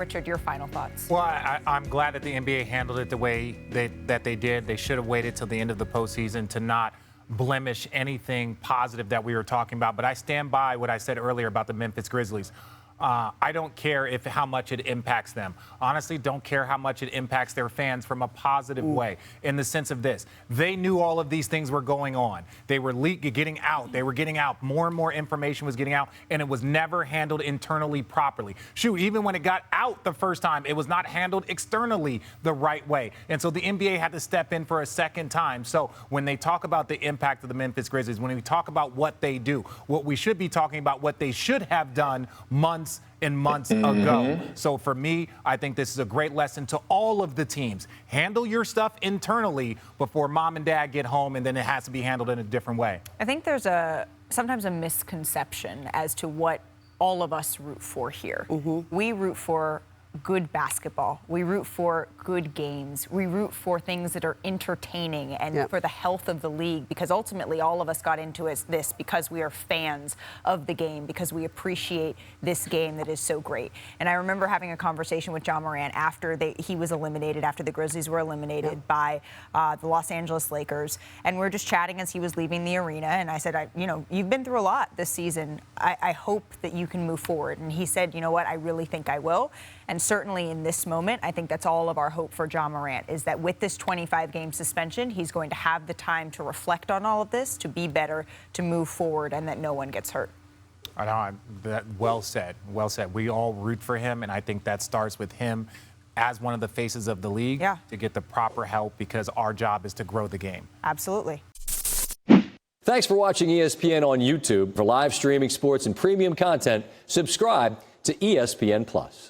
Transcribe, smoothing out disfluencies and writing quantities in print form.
Richard, your final thoughts. Well, I'm glad that the NBA handled it the way that they did. They should have waited till the end of the postseason to not blemish anything positive that we were talking about. But I stand by what I said earlier about the Memphis Grizzlies. I don't care how much it impacts them. Honestly, don't care how much it impacts their fans from a positive way, in the sense of this. They knew all of these things were going on. They were getting out. They were getting out. More and more information was getting out, and it was never handled internally properly. Shoot, even when it got out the first time, it was not handled externally the right way. And so the NBA had to step in for a second time. So when they talk about the impact of the Memphis Grizzlies, when we talk about what they do, what we should be talking about, what they should have done months and months ago. So for me, I think this is a great lesson to all of the teams. Handle your stuff internally before mom and dad get home, and then it has to be handled in a different way. I think there's sometimes a misconception as to what all of us root for here. We root for good basketball. We root for good games. We root for things that are entertaining and for the health of the league, because ultimately all of us got into this because we are fans of the game, because we appreciate this game that is so great. And I remember having a conversation with Ja Morant after he was eliminated, after the Grizzlies were eliminated by the Los Angeles Lakers. And we were just chatting as he was leaving the arena. And I said, you've been through a lot this season. I hope that you can move forward. And he said, you know what, I really think I will. And certainly in this moment, I think that's all of our hope for Ja Morant, is that with this 25-game suspension, he's going to have the time to reflect on all of this, to be better, to move forward, and that no one gets hurt. I know, well said, well said. We all root for him, and I think that starts with him as one of the faces of the league to get the proper help, because our job is to grow the game. Absolutely. Thanks for watching ESPN on YouTube. For live streaming sports and premium content, subscribe to ESPN+.